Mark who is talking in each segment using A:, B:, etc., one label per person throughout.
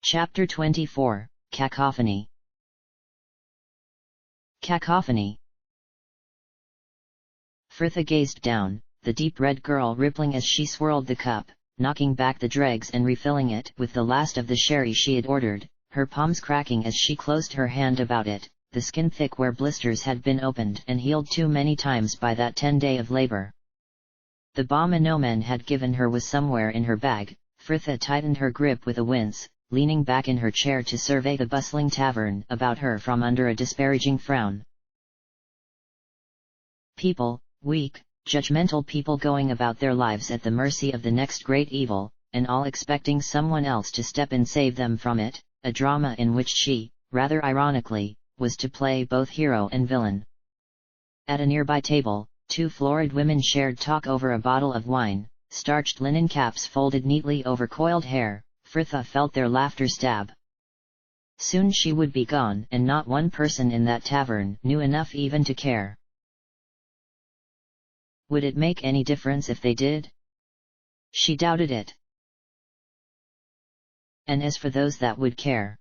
A: Chapter 24, Cacophony. Cacophony. Frithia gazed down, the deep red girl rippling as she swirled the cup, knocking back the dregs and refilling it with the last of the sherry she had ordered, her palms cracking as she closed her hand about it, the skin thick where blisters had been opened and healed too many times by that 10-day of labor. The bomb Anomen had given her was somewhere in her bag. Frithia tightened her grip with a wince, leaning back in her chair to survey the bustling tavern about her from under a disparaging frown. People, weak, judgmental people going about their lives at the mercy of the next great evil, and all expecting someone else to step and save them from it, a drama in which she, rather ironically, was to play both hero and villain. At a nearby table, two florid women shared talk over a bottle of wine, starched linen caps folded neatly over coiled hair. Frithia felt their laughter stab. Soon she would be gone, and not one person in that tavern knew enough even to care. Would it make any difference if they did? She doubted it. And as for those that would care,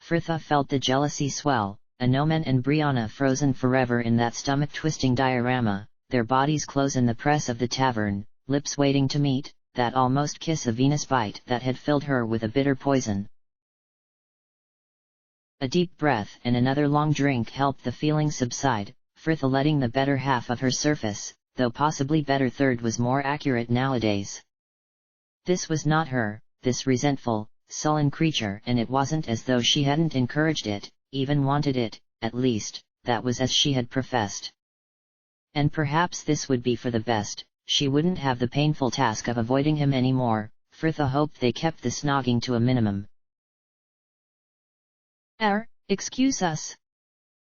A: Frithia felt the jealousy swell. Anomen and Brianna frozen forever in that stomach-twisting diorama, their bodies close in the press of the tavern, lips waiting to meet, that almost kiss a Venus bite that had filled her with a bitter poison. A deep breath and another long drink helped the feeling subside, Frithia letting the better half of her surface, though possibly better third was more accurate nowadays. This was not her, this resentful, sullen creature, and it wasn't as though she hadn't encouraged it, even wanted it, at least, that was as she had professed. And perhaps this would be for the best. She wouldn't have the painful task of avoiding him anymore. Frithia hoped they kept the snogging to a minimum.
B: Excuse us,"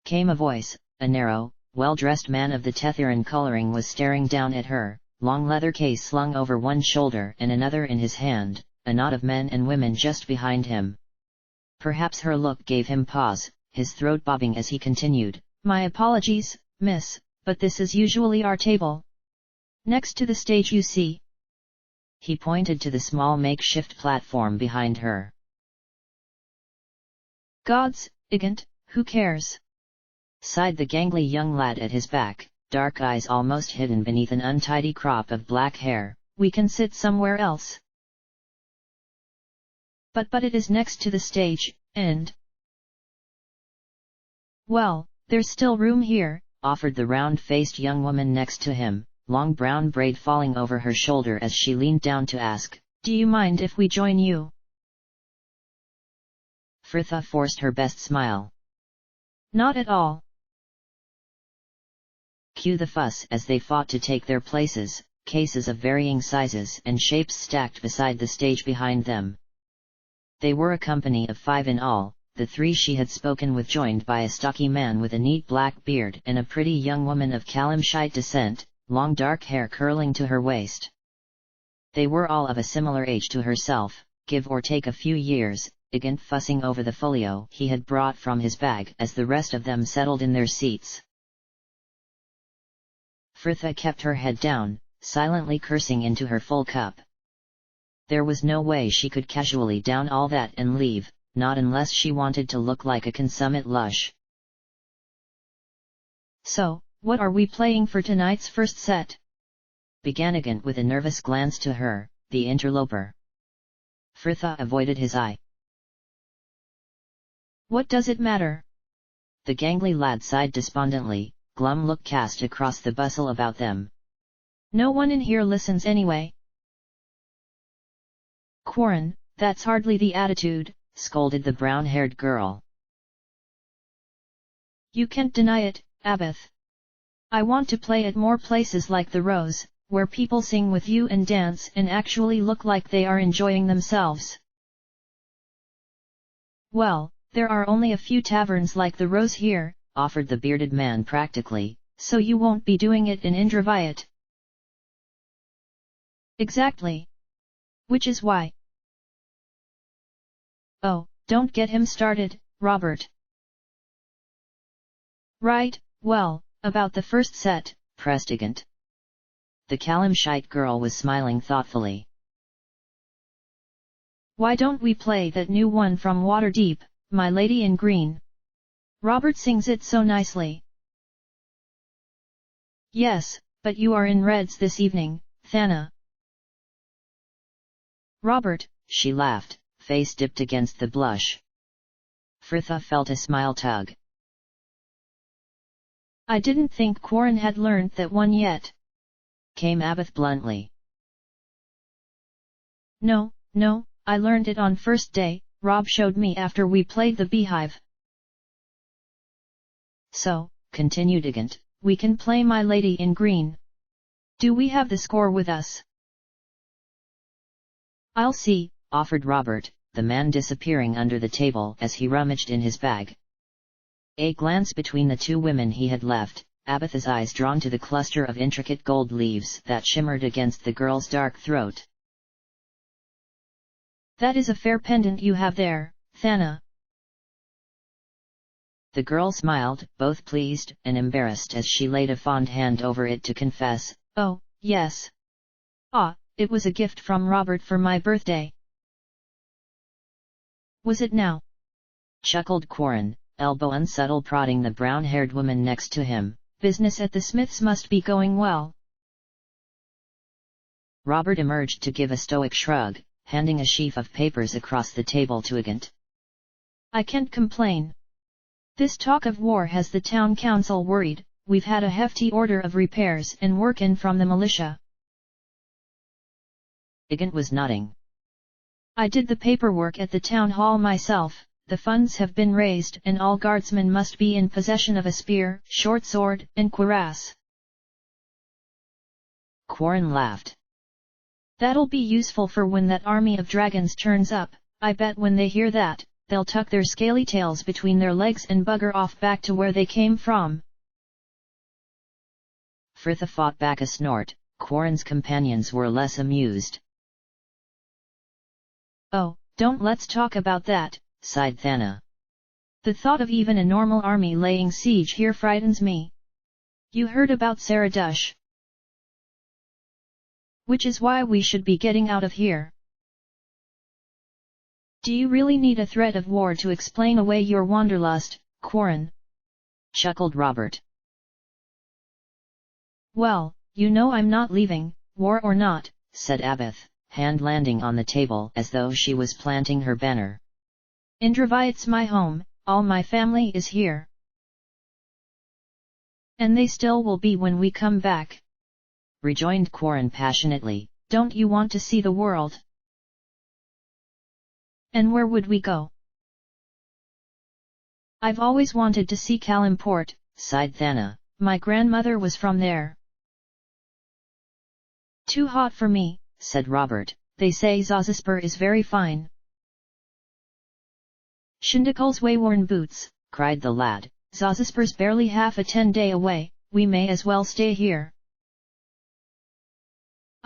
A: came a voice. A narrow, well-dressed man of the Tethiran coloring was staring down at her, long leather case slung over one shoulder and another in his hand, a knot of men and women just behind him. Perhaps her look gave him pause, his throat bobbing as he continued,
B: "My apologies, miss, but this is usually our table. Next to the stage you see."
A: He pointed to the small makeshift platform behind her.
B: "Gods, Igant, who cares?"
A: sighed the gangly young lad at his back, dark eyes almost hidden beneath an untidy crop of black hair.
B: "We can sit somewhere else." But it is next to the stage, and... "Well, there's still room here,"
A: offered the round-faced young woman next to him, long brown braid falling over her shoulder as she leaned down to ask,
B: "Do you mind if we join you?"
A: Frithia forced her best smile.
B: "Not at all."
A: Cue the fuss as they fought to take their places, cases of varying sizes and shapes stacked beside the stage behind them. They were a company of 5 in all, the 3 she had spoken with joined by a stocky man with a neat black beard and a pretty young woman of Kalamshite descent, long dark hair curling to her waist. They were all of a similar age to herself, give or take a few years, Igant fussing over the folio he had brought from his bag as the rest of them settled in their seats. Frithia kept her head down, silently cursing into her full cup. There was no way she could casually down all that and leave, not unless she wanted to look like a consummate lush.
B: "So, what are we playing for tonight's first set?"
A: began Igant with a nervous glance to her, the interloper. Frithia avoided his eye.
B: "What does it matter?"
A: The gangly lad sighed despondently, glum look cast across the bustle about them.
B: "No one in here listens anyway."
A: "Quarren, that's hardly the attitude," scolded the brown-haired girl.
B: "You can't deny it, Abath. I want to play at more places like the Rose, where people sing with you and dance and actually look like they are enjoying themselves." "Well, there are only a few taverns like the Rose here,"
A: offered the bearded man practically,
B: "so you won't be doing it in Indravayat." "Exactly. Which is why—" "Oh, don't get him started, Robert." "Right, well, about the first set,"
A: pressed Igant. The Kalamshite girl was smiling thoughtfully.
B: Why don't we play that new one from Waterdeep, My Lady in Green? Robert sings it so nicely. Yes, but you are in reds this evening, Thana. Robert,
A: she laughed, face dipped against the blush. Fritha felt a smile tug.
B: I didn't think Quarren had learned that one yet,
A: came Abath bluntly.
B: No, I learned it on first day, Rob showed me after we played the Beehive.
A: So, continued Igant,
B: we can play My Lady in Green. Do we have the score with us? I'll see,
A: offered Robert, the man disappearing under the table as he rummaged in his bag. A glance between the two women he had left, Abath's eyes drawn to the cluster of intricate gold leaves that shimmered against the girl's dark throat.
B: That is a fair pendant you have there, Thana.
A: The girl smiled, both pleased and embarrassed as she laid a fond hand over it to confess,
B: Oh, yes. Ah, it was a gift from Robert for my birthday. Was it now?
A: Chuckled Quarren, elbow unsubtle prodding the brown-haired woman next to him.
B: Business at the Smiths must be going well.
A: Robert emerged to give a stoic shrug, handing a sheaf of papers across the table to Igant.
B: I can't complain. This talk of war has the town council worried. We've had a hefty order of repairs and work in from the militia.
A: Igant was nodding.
B: I did the paperwork at the town hall myself. The funds have been raised and all guardsmen must be in possession of a spear, short sword, and cuirass.
A: Quarren laughed.
B: That'll be useful for when that army of dragons turns up. I bet when they hear that, they'll tuck their scaly tails between their legs and bugger off back to where they came from.
A: Fritha fought back a snort. Quarren's companions were less amused.
B: Oh, don't let's talk about that,
A: sighed Thana.
B: The thought of even a normal army laying siege here frightens me. You heard about Sarah Dush. Which is why we should be getting out of here. Do you really need a threat of war to explain away your wanderlust, Quarren?
A: Chuckled Robert.
B: Well, you know I'm not leaving, war or not,
A: said Abath, hand landing on the table as though she was planting her banner.
B: Indraviat's my home, all my family is here. And they still will be when we come back.
A: Rejoined Quarren passionately.
B: Don't you want to see the world? And where would we go? I've always wanted to see Kalimport,
A: sighed Thana.
B: My grandmother was from there. Too hot for me,
A: said Robert.
B: They say Zazispur is very fine. Shindikal's wayworn boots,
A: cried the lad.
B: Zazispur's barely half a 10-day away, we may as well stay here.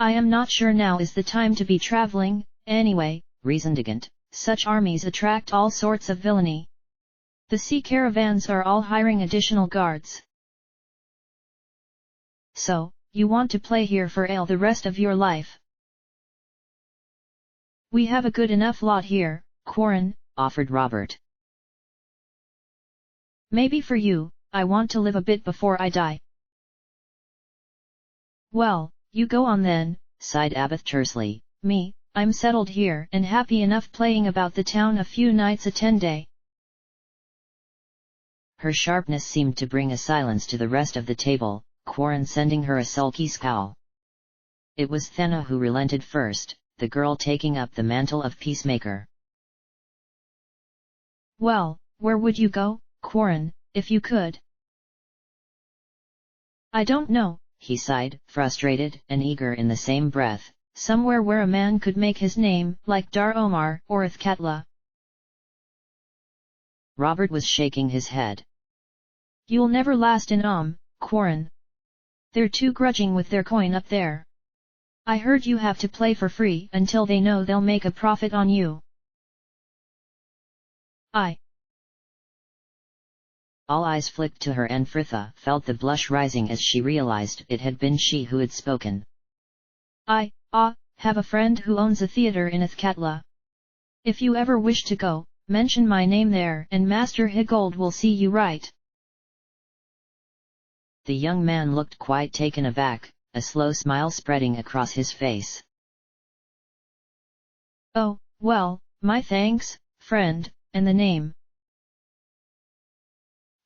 B: I am not sure now is the time to be traveling, anyway,
A: reasoned Igant.
B: Such armies attract all sorts of villainy. The sea caravans are all hiring additional guards. So, you want to play here for ale the rest of your life? We have a good enough lot here, Quarren,
A: offered Robert.
B: Maybe for you, I want to live a bit before I die. Well, you go on then,
A: sighed Abath tersely.
B: Me, I'm settled here and happy enough playing about the town a few nights a 10-day.
A: Her sharpness seemed to bring a silence to the rest of the table, Quarren sending her a sulky scowl. It was Thana who relented first, the girl taking up the mantle of peacemaker.
B: Well, where would you go, Quarren, if you could? I don't know,
A: he sighed, frustrated and eager in the same breath.
B: Somewhere where a man could make his name, like Dar Omar or Athkatla.
A: Robert was shaking his head.
B: You'll never last in Quarren. They're too grudging with their coin up there. I heard you have to play for free until they know they'll make a profit on you.
A: All eyes flicked to her and Fritha felt the blush rising as she realized it had been she who had spoken.
B: I have a friend who owns a theatre in Athkatla. If you ever wish to go, mention my name there and Master Higold will see you right.
A: The young man looked quite taken aback, a slow smile spreading across his face.
B: Oh, well, my thanks, friend, and the name?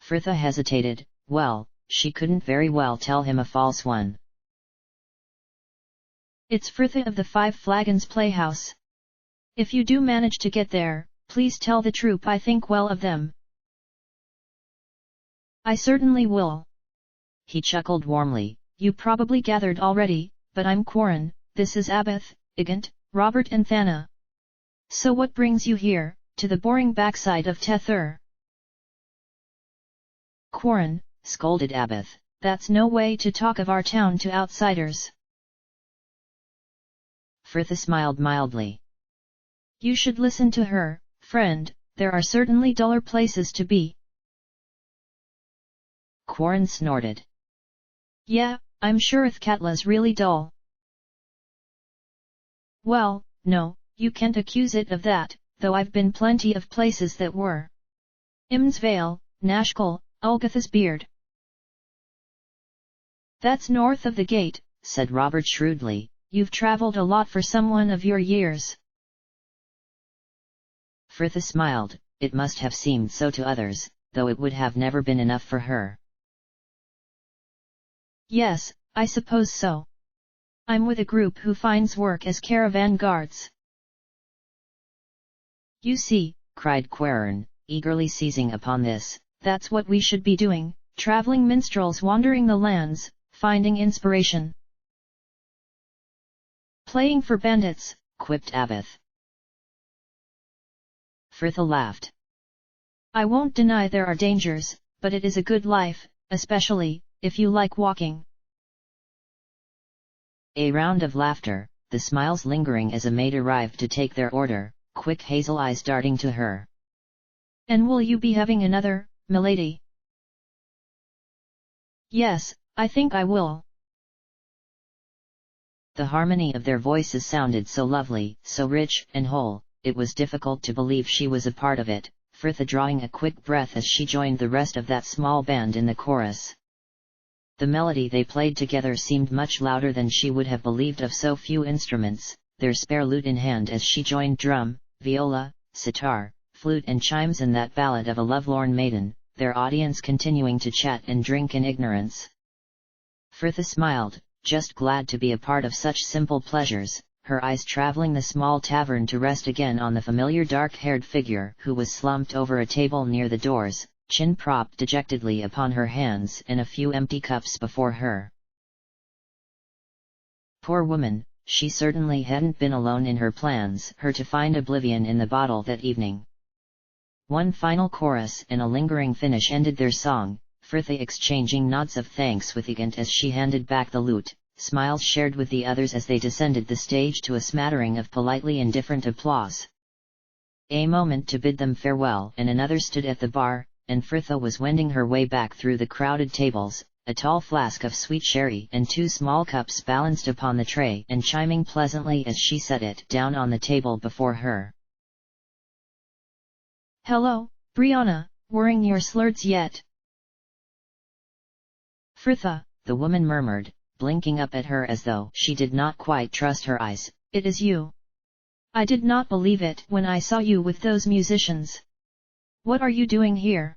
A: Frithha hesitated. Well, she couldn't very well tell him a false one.
B: It's Frithha of the Five Flagons Playhouse. If you do manage to get there, please tell the troupe I think well of them. I certainly will.
A: He chuckled warmly.
B: You probably gathered already, but I'm Quarren, this is Abath, Igant, Robert and Thana. So what brings you here, to the boring backside of Tethur? Quarren,
A: scolded Abath.
B: That's no way to talk of our town to outsiders.
A: Frithha smiled mildly.
B: You should listen to her, friend, there are certainly duller places to be.
A: Quarren snorted.
B: Yeah, I'm sure Ithkatla's really dull. Well, no, you can't accuse it of that, though I've been plenty of places that were. Imsvale, Nashkel, Ulgath's Beard. That's north of the gate,
A: said Robert shrewdly.
B: You've travelled a lot for someone of your years.
A: Frithha smiled. It must have seemed so to others, though it would have never been enough for her.
B: Yes, I suppose so. I'm with a group who finds work as caravan guards. You see,
A: cried Quarren, eagerly seizing upon this,
B: that's what we should be doing, travelling minstrels wandering the lands, finding inspiration. Playing for bandits,
A: quipped Abath. Frithha laughed.
B: I won't deny there are dangers, but it is a good life, especially, if you like walking.
A: A round of laughter, the smiles lingering as a maid arrived to take their order, quick hazel eyes darting to her.
B: And will you be having another, milady? Yes, I think I will.
A: The harmony of their voices sounded so lovely, so rich and whole, it was difficult to believe she was a part of it, Frithha drawing a quick breath as she joined the rest of that small band in the chorus. The melody they played together seemed much louder than she would have believed of so few instruments, their spare lute in hand as she joined drum, viola, sitar, flute and chimes in that ballad of a lovelorn maiden, their audience continuing to chat and drink in ignorance. Frithha smiled, just glad to be a part of such simple pleasures, her eyes travelling the small tavern to rest again on the familiar dark-haired figure who was slumped over a table near the doors, chin propped dejectedly upon her hands and a few empty cups before her. Poor woman, she certainly hadn't been alone in her plans her to find oblivion in the bottle that evening. One final chorus and a lingering finish ended their song, Frithha exchanging nods of thanks with Igant as she handed back the lute, smiles shared with the others as they descended the stage to a smattering of politely indifferent applause. A moment to bid them farewell and another stood at the bar, and Frithha was wending her way back through the crowded tables, a tall flask of sweet sherry and 2 small cups balanced upon the tray and chiming pleasantly as she set it down on the table before her.
B: Hello, Brianna, wearing your slurs yet? Frithha,
A: the woman murmured, blinking up at her as though she did not quite trust her eyes.
B: It is you. I did not believe it when I saw you with those musicians. What are you doing here?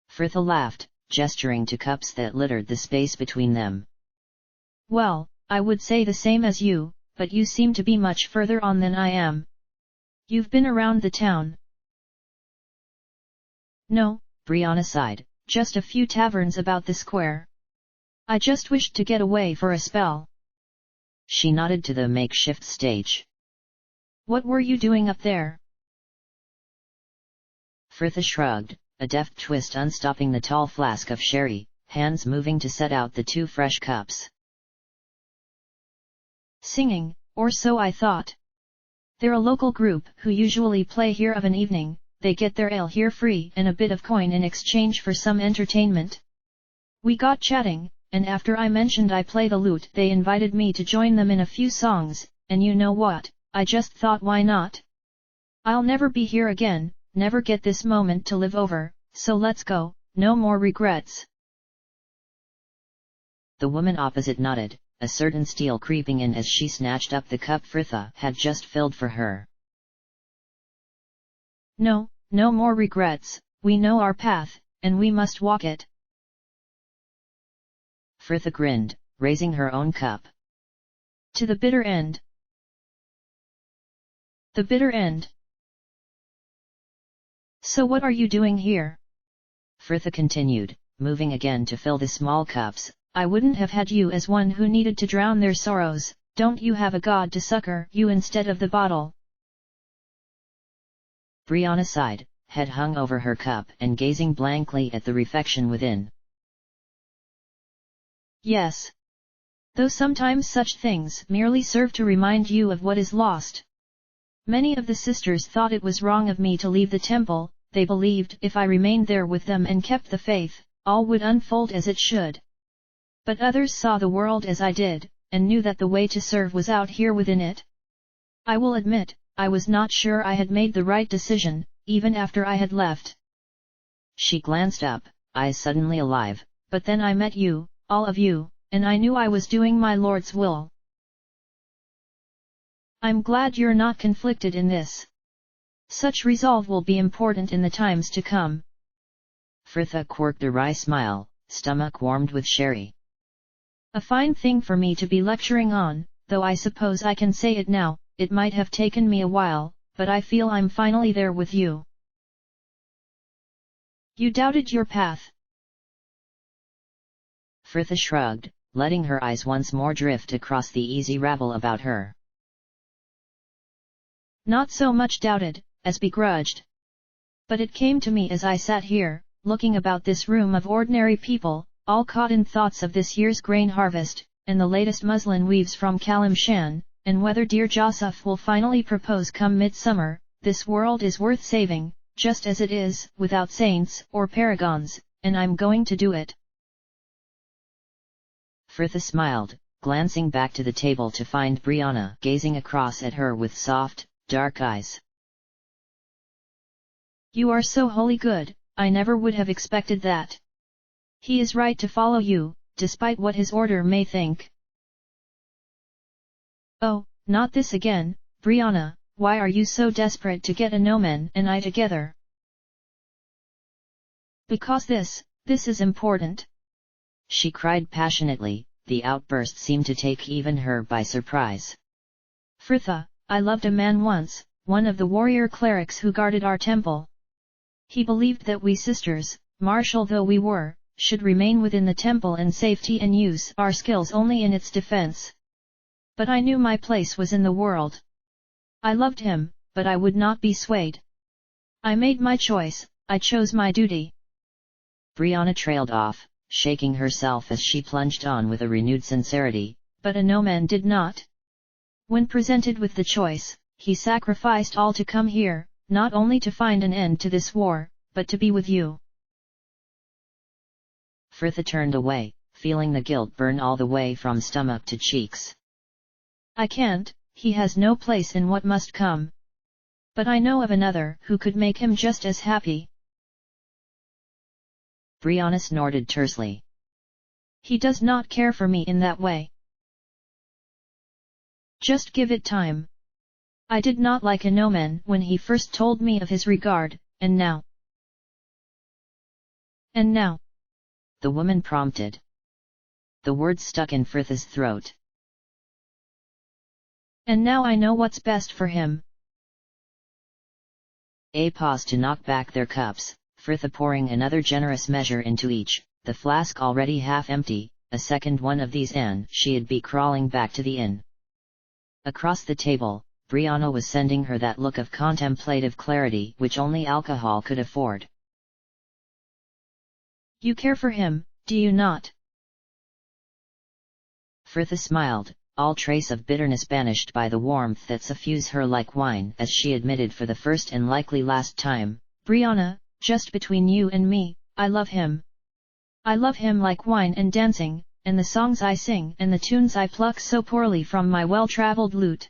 A: Frithha laughed, gesturing to cups that littered the space between them.
B: Well, I would say the same as you, but you seem to be much further on than I am. You've been around the town. No,
A: Brianna sighed.
B: Just a few taverns about the square. I just wished to get away for a spell.
A: She nodded to the makeshift stage.
B: What were you doing up there?
A: Frithha shrugged, a deft twist unstopping the tall flask of sherry, hands moving to set out the 2 fresh cups.
B: Singing, or so I thought. They're a local group who usually play here of an evening. They get their ale here free and a bit of coin in exchange for some entertainment. We got chatting, and after I mentioned I play the lute they invited me to join them in a few songs, and you know what, I just thought why not? I'll never be here again, never get this moment to live over, so let's go, no more regrets.
A: The woman opposite nodded, a certain steel creeping in as she snatched up the cup Fritha had just filled for her.
B: No, no more regrets, we know our path, and we must walk it.
A: Fritha grinned, raising her own cup.
B: To the bitter end. The bitter end. So what are you doing here?
A: Fritha continued, moving again to fill the small cups.
B: I wouldn't have had you as one who needed to drown their sorrows, don't you have a god to succor you instead of the bottle?
A: Brianna sighed, head hung over her cup and gazing blankly at the refection within.
B: Yes. Though sometimes such things merely serve to remind you of what is lost. Many of the sisters thought it was wrong of me to leave the temple, they believed if I remained there with them and kept the faith, all would unfold as it should. But others saw the world as I did, and knew that the way to serve was out here within it. I will admit, I was not sure I had made the right decision, even after I had left.
A: She glanced up, eyes suddenly alive, but then I met you, all of you, and I knew I was doing my Lord's will.
B: I'm glad you're not conflicted in this. Such resolve will be important in the times to come.
A: Fritha quirked a wry smile, stomach warmed with sherry.
B: A fine thing for me to be lecturing on, though I suppose I can say it now, it might have taken me a while, but I feel I'm finally there with you. You doubted your path.
A: Fritha shrugged, letting her eyes once more drift across the easy rabble about her.
B: Not so much doubted, as begrudged. But it came to me as I sat here, looking about this room of ordinary people, all caught in thoughts of this year's grain harvest, and the latest muslin weaves from Kalimshan, and whether dear Joseph will finally propose come midsummer. This world is worth saving, just as it is, without saints or paragons, and I'm going to do it.
A: Fritha smiled, glancing back to the table to find Brianna gazing across at her with soft, dark eyes.
B: You are so wholly good, I never would have expected that. He is right to follow you, despite what his order may think. Oh, not this again, Brianna, why are you so desperate to get Anomen and I together? Because this is important.
A: She cried passionately, the outburst seemed to take even her by surprise.
B: Fritha, I loved a man once, one of the warrior clerics who guarded our temple. He believed that we sisters, martial though we were, should remain within the temple in safety and use our skills only in its defense. But I knew my place was in the world. I loved him, but I would not be swayed. I made my choice, I chose my duty.
A: Brianna trailed off, shaking herself as she plunged on with a renewed sincerity.
B: But Anomen did not. When presented with the choice, he sacrificed all to come here, not only to find an end to this war, but to be with you.
A: Fritha turned away, feeling the guilt burn all the way from stomach to cheeks.
B: I can't, he has no place in what must come. But I know of another who could make him just as happy.
A: Brianna snorted tersely.
B: He does not care for me in that way. Just give it time. I did not like Anomen when he first told me of his regard, and now. And now?
A: The woman prompted. The words stuck in Fritha's throat.
B: And now I know what's best for him.
A: A paused to knock back their cups, Fritha pouring another generous measure into each, the flask already half empty. A second one of these and she'd be crawling back to the inn. Across the table, Brianna was sending her that look of contemplative clarity which only alcohol could afford.
B: You care for him, do you not?
A: Fritha smiled, all trace of bitterness banished by the warmth that suffused her like wine as she admitted for the first and likely last time,
B: Brianna, just between you and me, I love him. I love him like wine and dancing, and the songs I sing and the tunes I pluck so poorly from my well-traveled lute.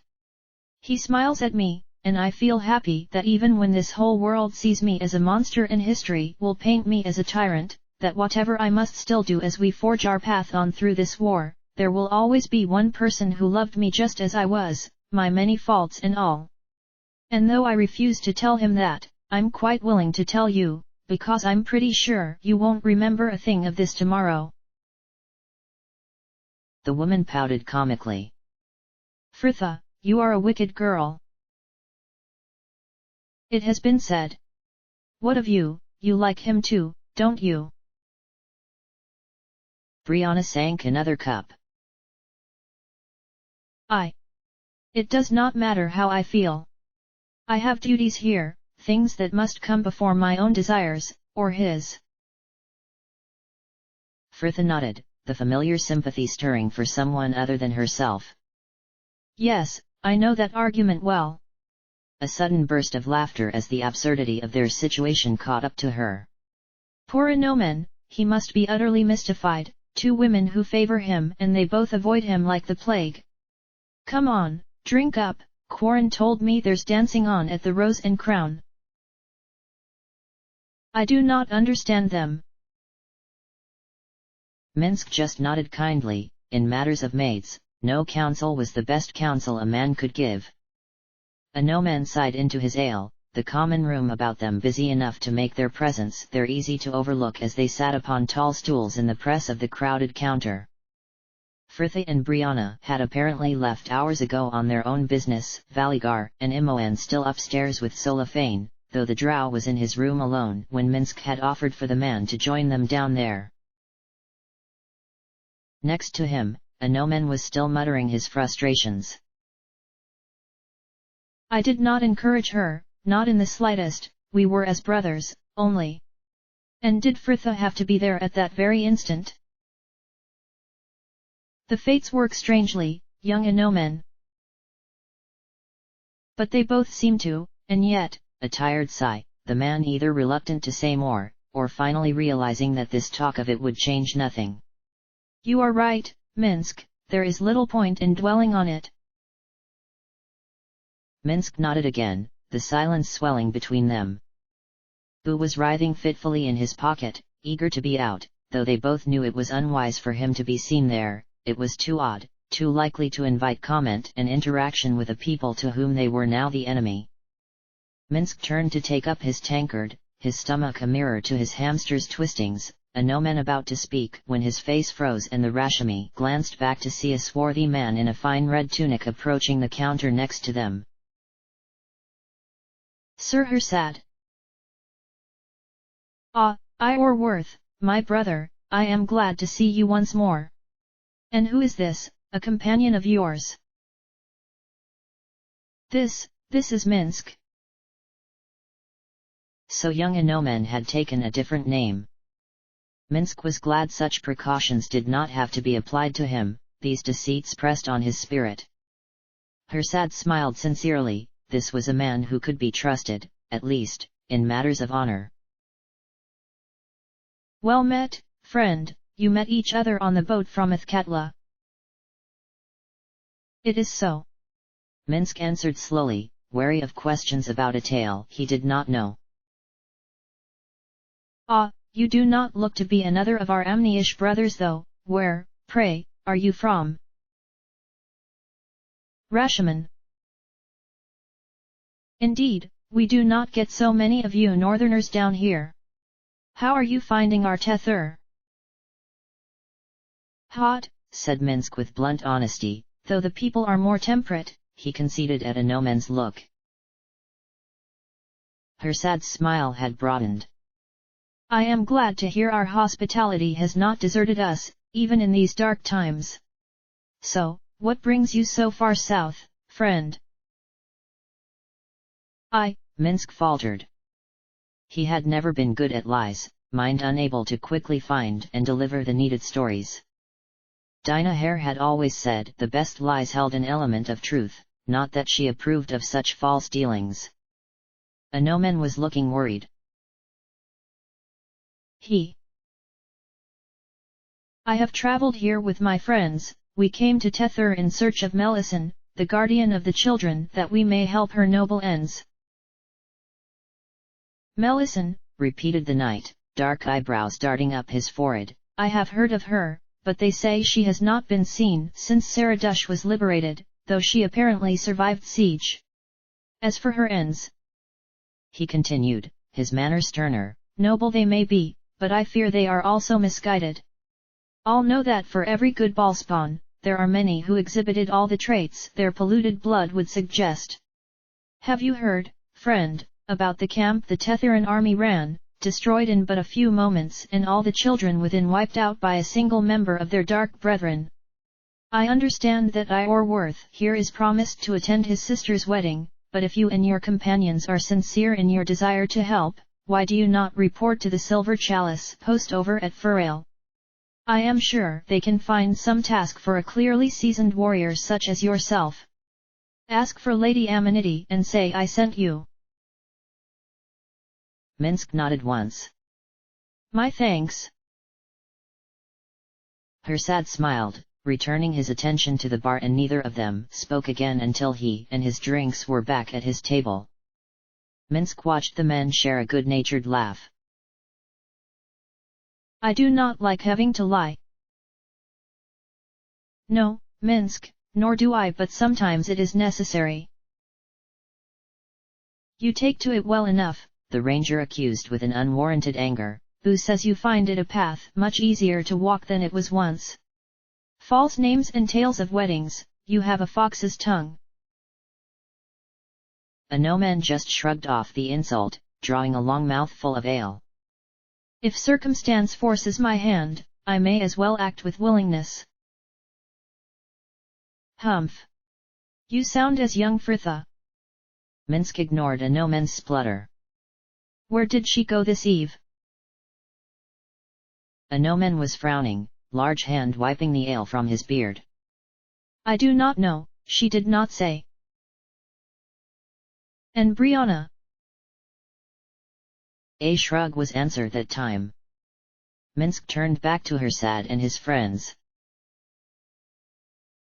B: He smiles at me, and I feel happy that even when this whole world sees me as a monster and history will paint me as a tyrant, that whatever I must still do as we forge our path on through this war, there will always be one person who loved me just as I was, my many faults and all. And though I refuse to tell him that, I'm quite willing to tell you, because I'm pretty sure you won't remember a thing of this tomorrow.
A: The woman pouted comically.
B: Fritha, you are a wicked girl. It has been said. What of you, you like him too, don't you?
A: Brianna sank another cup.
B: It does not matter how I feel. I have duties here, things that must come before my own desires, or his.
A: Fritha nodded, the familiar sympathy stirring for someone other than herself.
B: Yes, I know that argument well.
A: A sudden burst of laughter as the absurdity of their situation caught up to her.
B: Poor Anomen, he must be utterly mystified, two women who favor him and they both avoid him like the plague. Come on, drink up, Quarren told me there's dancing on at the Rose and Crown. I do not understand them.
A: Minsk just nodded kindly. In matters of maids, no counsel was the best counsel a man could give. Anomen sighed into his ale, the common room about them busy enough to make their presence there easy to overlook as they sat upon tall stools in the press of the crowded counter. Fritha and Brianna had apparently left hours ago on their own business, Valigar and Imoen still upstairs with Solafane, though the drow was in his room alone when Minsk had offered for the man to join them down there. Next to him, Anomen was still muttering his frustrations.
B: I did not encourage her, not in the slightest, we were as brothers, only. And did Fritha have to be there at that very instant? The fates work strangely, young Anomen. But they both seem to, and yet,
A: a tired sigh, the man either reluctant to say more, or finally realizing that this talk of it would change nothing.
B: You are right, Minsk, there is little point in dwelling on it.
A: Minsk nodded again, the silence swelling between them. Boo was writhing fitfully in his pocket, eager to be out, though they both knew it was unwise for him to be seen there. It was too odd, too likely to invite comment and interaction with a people to whom they were now the enemy. Minsk turned to take up his tankard, his stomach a mirror to his hamster's twistings, Anomen about to speak when his face froze and the Rashami glanced back to see a swarthy man in a fine red tunic approaching the counter next to them.
B: Sir Hersad. Ah, Iorworth, my brother, I am glad to see you once more. And who is this, a companion of yours? This is Minsk.
A: So young Anomen had taken a different name. Minsk was glad such precautions did not have to be applied to him, these deceits pressed on his spirit. Hersad smiled sincerely, this was a man who could be trusted, at least, in matters of honor.
B: Well met, friend, you met each other on the boat from Athkatla. It is so.
A: Minsk answered slowly, wary of questions about a tale he did not know.
B: Ah, you do not look to be another of our Amneish brothers though, where, pray, are you from? Rashomon. Indeed, we do not get so many of you northerners down here. How are you finding our tether?
A: Hot, said Minsk with blunt honesty, though the people are more temperate, he conceded at Anomen's look. Hersad's smile had broadened.
B: I am glad to hear our hospitality has not deserted us, even in these dark times. So, what brings you so far south, friend?
A: Minsk faltered. He had never been good at lies, mind unable to quickly find and deliver the needed stories. Dinah Hare had always said the best lies held an element of truth, not that she approved of such false dealings. Anomen was looking worried.
B: I have travelled here with my friends, we came to Tether in search of Melisande, the guardian of the children, that we may help her noble ends." "Melisande," repeated the knight, dark eyebrows darting up his forehead, "I have heard of her, but they say she has not been seen since Saradush was liberated, though she apparently survived siege. As for her ends," he continued, his manner sterner, "noble they may be, but I fear they are also misguided. All know that for every good ballspawn, there are many who exhibited all the traits their polluted blood would suggest. Have you heard, friend, about the camp the Tetharan army ran, destroyed in but a few moments, and all the children within wiped out by a single member of their dark brethren? I understand that Iorwerth here is promised to attend his sister's wedding, but if you and your companions are sincere in your desire to help, why do you not report to the Silver Chalice post over at Furail? I am sure they can find some task for a clearly seasoned warrior such as yourself. Ask for Lady Amanity and say I sent you."
A: Minsk nodded once.
B: "My thanks."
A: Persad smiled, returning his attention to the bar, and neither of them spoke again until he and his drinks were back at his table. Minsk watched the men share a good-natured laugh.
B: "I do not like having to lie." "No, Minsk, nor do I, but sometimes it is necessary." "You take to it well enough,"
A: the ranger accused with an unwarranted anger.
B: "Who says you find it a path much easier to walk than it was once? False names and tales of weddings, you have a fox's tongue."
A: A noman just shrugged off the insult, drawing a long mouthful of ale.
B: "If circumstance forces my hand, I may as well act with willingness." "Humph! You sound as young Fritha."
A: Minsk ignored a noman's splutter.
B: "Where did she go this eve?"
A: A noman was frowning, large hand wiping the ale from his beard.
B: "I do not know, she did not say." "And Brianna?"
A: A shrug was answer that time. Minsk turned back to Persad and his friends.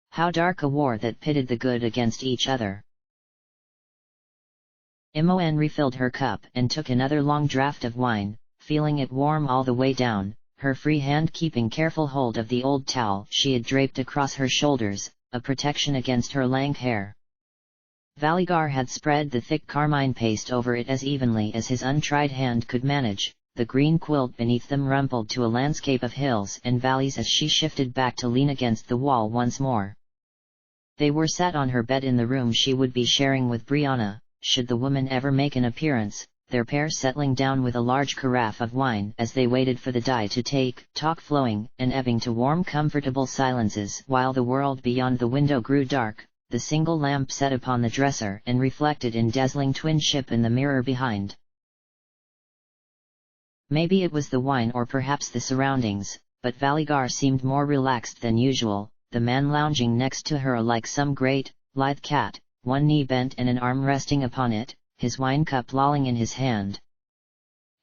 A: How dark a war that pitted the good against each other. Imoen refilled her cup and took another long draught of wine, feeling it warm all the way down, her free hand keeping careful hold of the old towel she had draped across her shoulders, a protection against her lank hair. Valigar had spread the thick carmine paste over it as evenly as his untried hand could manage, the green quilt beneath them rumpled to a landscape of hills and valleys as she shifted back to lean against the wall once more. They were sat on her bed in the room she would be sharing with Brianna, should the woman ever make an appearance, their pair settling down with a large carafe of wine as they waited for the die to take, talk flowing and ebbing to warm comfortable silences while the world beyond the window grew dark, the single lamp set upon the dresser and reflected in dazzling twinship in the mirror behind. Maybe it was the wine or perhaps the surroundings, but Valigar seemed more relaxed than usual, the man lounging next to her like some great, lithe cat, one knee bent and an arm resting upon it, his wine cup lolling in his hand.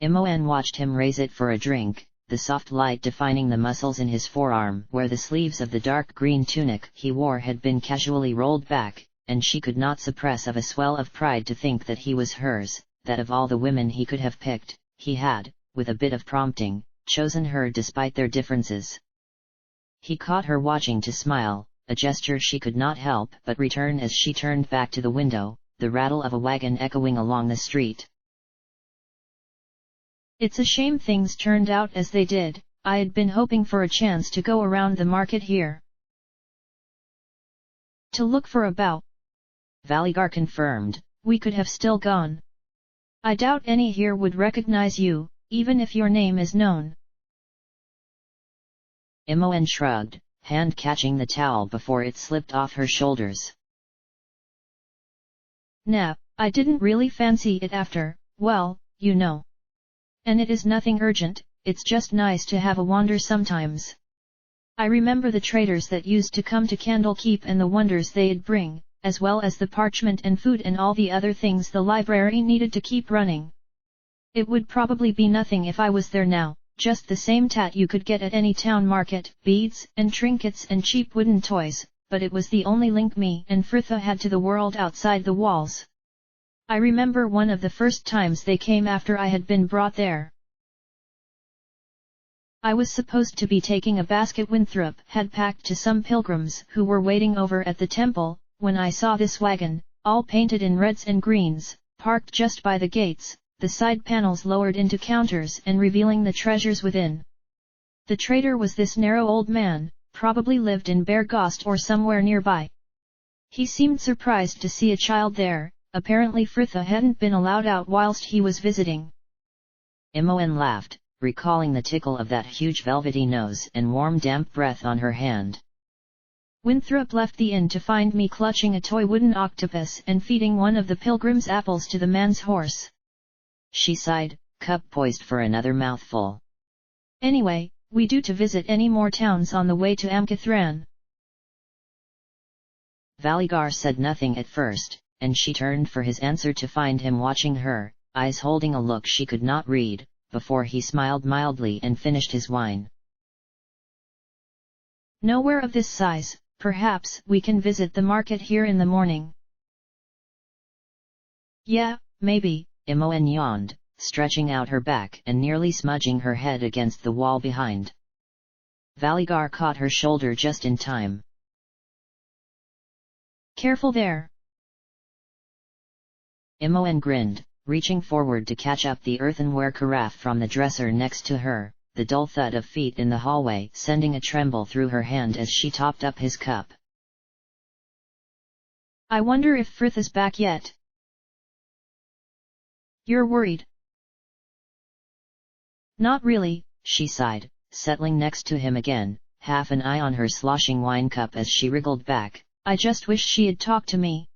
A: Imoen watched him raise it for a drink, the soft light defining the muscles in his forearm where the sleeves of the dark green tunic he wore had been casually rolled back, and she could not suppress a swell of pride to think that he was hers, that of all the women he could have picked, he had, with a bit of prompting, chosen her despite their differences. He caught her watching to smile, a gesture she could not help but return as she turned back to the window, the rattle of a wagon echoing along the street.
B: "It's a shame things turned out as they did. I had been hoping for a chance to go around the market here. To look for a bow."
A: Valigar confirmed.
B: "We could have still gone. I doubt any here would recognize you, even if your name is known."
A: Imoen shrugged, hand catching the towel before it slipped off her shoulders.
B: "Nah, I didn't really fancy it after, well, you know. And it is nothing urgent, it's just nice to have a wander sometimes. I remember the traders that used to come to Candlekeep and the wonders they'd bring, as well as the parchment and food and all the other things the library needed to keep running. It would probably be nothing if I was there now, just the same tat you could get at any town market, beads and trinkets and cheap wooden toys, but it was the only link me and Fritha had to the world outside the walls. I remember one of the first times they came after I had been brought there. I was supposed to be taking a basket Winthrop had packed to some pilgrims who were waiting over at the temple, when I saw this wagon, all painted in reds and greens, parked just by the gates, the side panels lowered into counters and revealing the treasures within. The trader was this narrow old man, probably lived in Bergost or somewhere nearby. He seemed surprised to see a child there, apparently Fritha hadn't been allowed out whilst he was visiting.
A: Imoen laughed, recalling the tickle of that huge velvety nose and warm damp breath on her hand.
B: Winthrop left the inn to find me clutching a toy wooden octopus and feeding one of the pilgrim's apples to the man's horse.
A: She sighed, cup poised for another mouthful.
B: Anyway, we due to visit any more towns on the way to Amkithran?
A: Valigar said nothing at first, and she turned for his answer to find him watching her, eyes holding a look she could not read, before he smiled mildly and finished his wine.
B: Nowhere of this size. Perhaps we can visit the market here in the morning.
A: Yeah, maybe, Imoen yawned, stretching out her back and nearly smudging her head against the wall behind. Valigar caught her shoulder just in time.
B: Careful there.
A: Imoen grinned, reaching forward to catch up the earthenware carafe from the dresser next to her, the dull thud of feet in the hallway sending a tremble through her hand as she topped up his cup.
B: I wonder if Fritha's back yet. You're worried?
A: Not really, she sighed, settling next to him again, half an eye on her sloshing wine cup as she wriggled back.
B: I just wish she'd talk to me.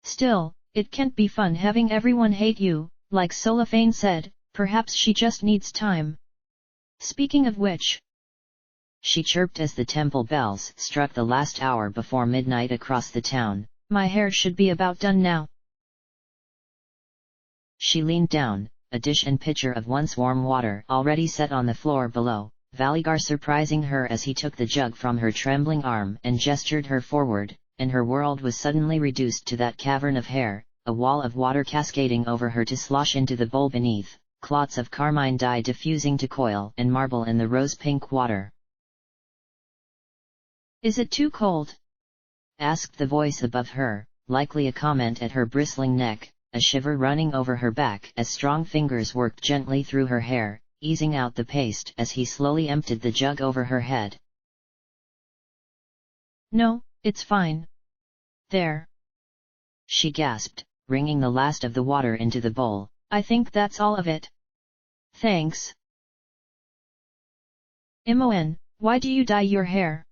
B: Still, it can't be fun having everyone hate you, like Solafane said, perhaps she just needs time. Speaking of which,
A: she chirped as the temple bells struck the last hour before midnight across the town,
B: my hair should be about done now.
A: She leaned down, a dish and pitcher of once warm water already set on the floor below, Valigar surprising her as he took the jug from her trembling arm and gestured her forward, and her world was suddenly reduced to that cavern of hair, a wall of water cascading over her to slosh into the bowl beneath, clots of carmine dye diffusing to coil and marble in the rose-pink water.
B: Is it too cold?
A: Asked the voice above her, likely a comment at her bristling neck, a shiver running over her back as strong fingers worked gently through her hair, easing out the paste as he slowly emptied the jug over her head.
B: No, it's fine. There.
A: She gasped, wringing the last of the water into the bowl.
B: I think that's all of it. Thanks. Imoen, why do you dye your hair?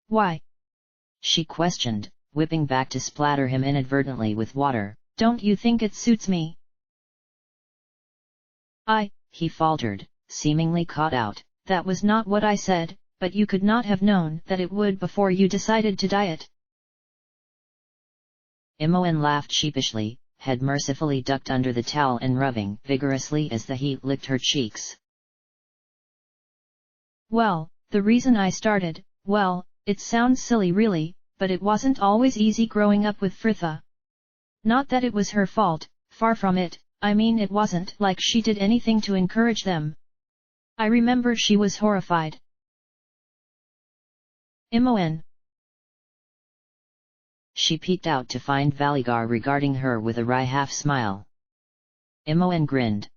B: Why?
A: She questioned, whipping back to splatter him inadvertently with water.
B: Don't you think it suits me?
A: He faltered, seemingly caught out.
B: That was not what I said, but you could not have known that it would before you decided to dye it.
A: Imoen laughed sheepishly, head mercifully ducked under the towel and rubbing vigorously as the heat licked her cheeks.
B: Well, the reason I started, well, it sounds silly really, but it wasn't always easy growing up with Fritha. Not that it was her fault, far from it, I mean it wasn't like she did anything to encourage them. I remember she was horrified. Imoen.
A: She peeked out to find Valigar regarding her with a wry half-smile. Imoen grinned.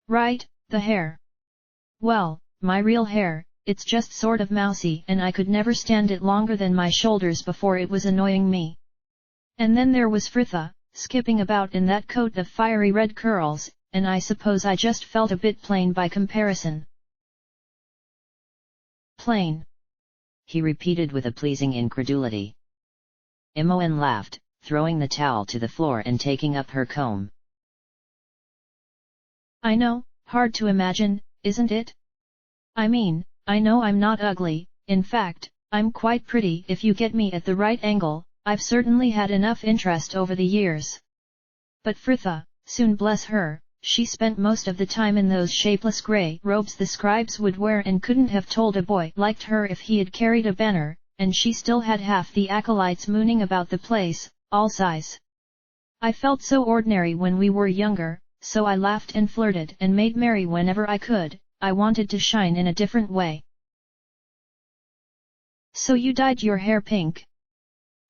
B: Right, the hair. Well, my real hair, it's just sort of mousy and I could never stand it longer than my shoulders before it was annoying me. And then there was Fritha, skipping about in that coat of fiery red curls, and I suppose I just felt a bit plain by comparison. Plain?
A: He repeated with a pleasing incredulity. Imoen laughed, throwing the towel to the floor and taking up her comb.
B: I know, hard to imagine, isn't it? I mean, I know I'm not ugly, in fact, I'm quite pretty if you get me at the right angle. I've certainly had enough interest over the years. But Fritha, soon bless her, she spent most of the time in those shapeless grey robes the scribes would wear and couldn't have told a boy liked her if he had carried a banner, and she still had half the acolytes mooning about the place, all sighs. I felt so ordinary when we were younger, so I laughed and flirted and made merry whenever I could. I wanted to shine in a different way. So you dyed your hair pink?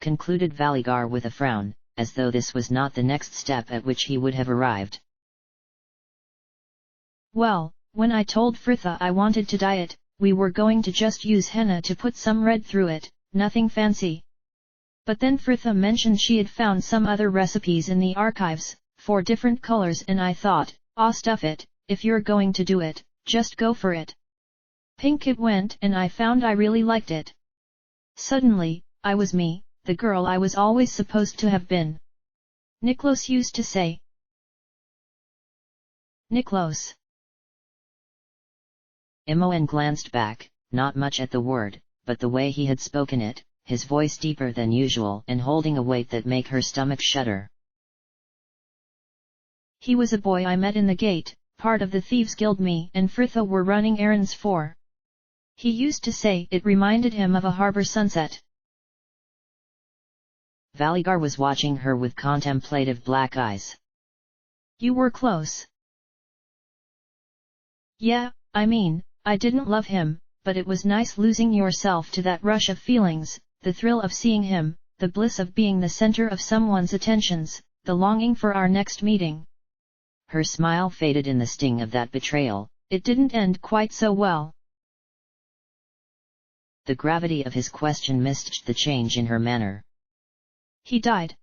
A: Concluded Valigar with a frown, as though this was not the next step at which he would have arrived.
B: Well, when I told Fritha I wanted to dye it, we were going to just use henna to put some red through it, nothing fancy. But then Fritha mentioned she had found some other recipes in the archives, for different colors, and I thought, ah, stuff it, if you're going to do it, just go for it. Pink it went, and I found I really liked it. Suddenly, I was me, the girl I was always supposed to have been. Niklos used to say. Niklos.
A: Imoen glanced back, not much at the word, but the way he had spoken it, his voice deeper than usual and holding a weight that make her stomach shudder.
B: He was a boy I met in the gate, part of the Thieves' Guild me and Fritha were running errands for. He used to say it reminded him of a harbor sunset.
A: Valigar was watching her with contemplative black eyes.
B: You were close. Yeah, I mean, I didn't love him, but it was nice losing yourself to that rush of feelings, the thrill of seeing him, the bliss of being the center of someone's attentions, the longing for our next meeting.
A: Her smile faded in the sting of that betrayal.
B: It didn't end quite so well.
A: The gravity of his question missed the change in her manner.
B: He died.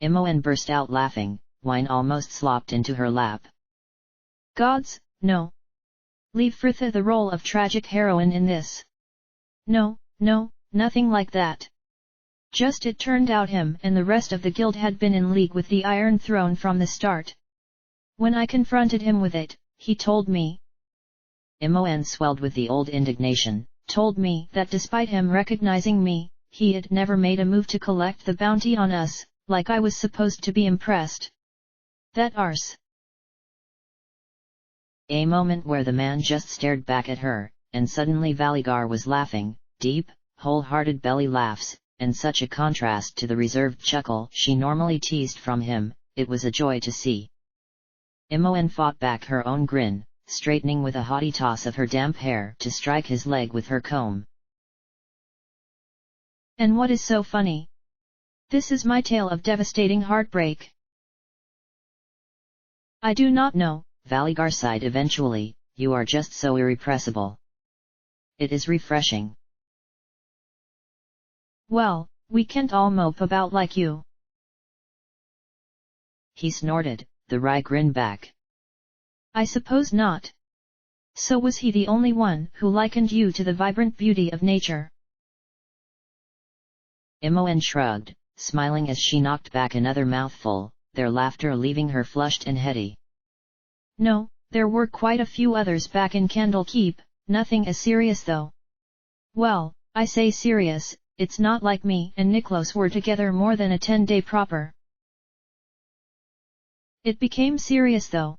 A: Imoen burst out laughing, wine almost slopped into her lap.
B: Gods, no. Leave Fritha the role of tragic heroine in this. No, nothing like that. Just it turned out him and the rest of the guild had been in league with the Iron Throne from the start. When I confronted him with it, he told me.
A: Imoen swelled with the old indignation,
B: told me that despite him recognizing me, he had never made a move to collect the bounty on us, like I was supposed to be impressed. That arse.
A: A moment where the man just stared back at her, and suddenly Valigar was laughing, deep, wholehearted belly laughs, and such a contrast to the reserved chuckle she normally teased from him, it was a joy to see. Imoen fought back her own grin, straightening with a haughty toss of her damp hair to strike his leg with her comb.
B: And what is so funny? This is my tale of devastating heartbreak. I do not know,
A: Valigar sighed eventually, you are just so irrepressible. It is refreshing.
B: Well, we can't all mope about like you.
A: He snorted, the wry grin back.
B: I suppose not. So was he the only one who likened you to the vibrant beauty of nature?
A: Imoen shrugged, smiling as she knocked back another mouthful, their laughter leaving her flushed and heady.
B: No, there were quite a few others back in Candlekeep, nothing as serious though. Well, I say serious, it's not like me and Niklos were together more than a 10-day proper. It became serious though.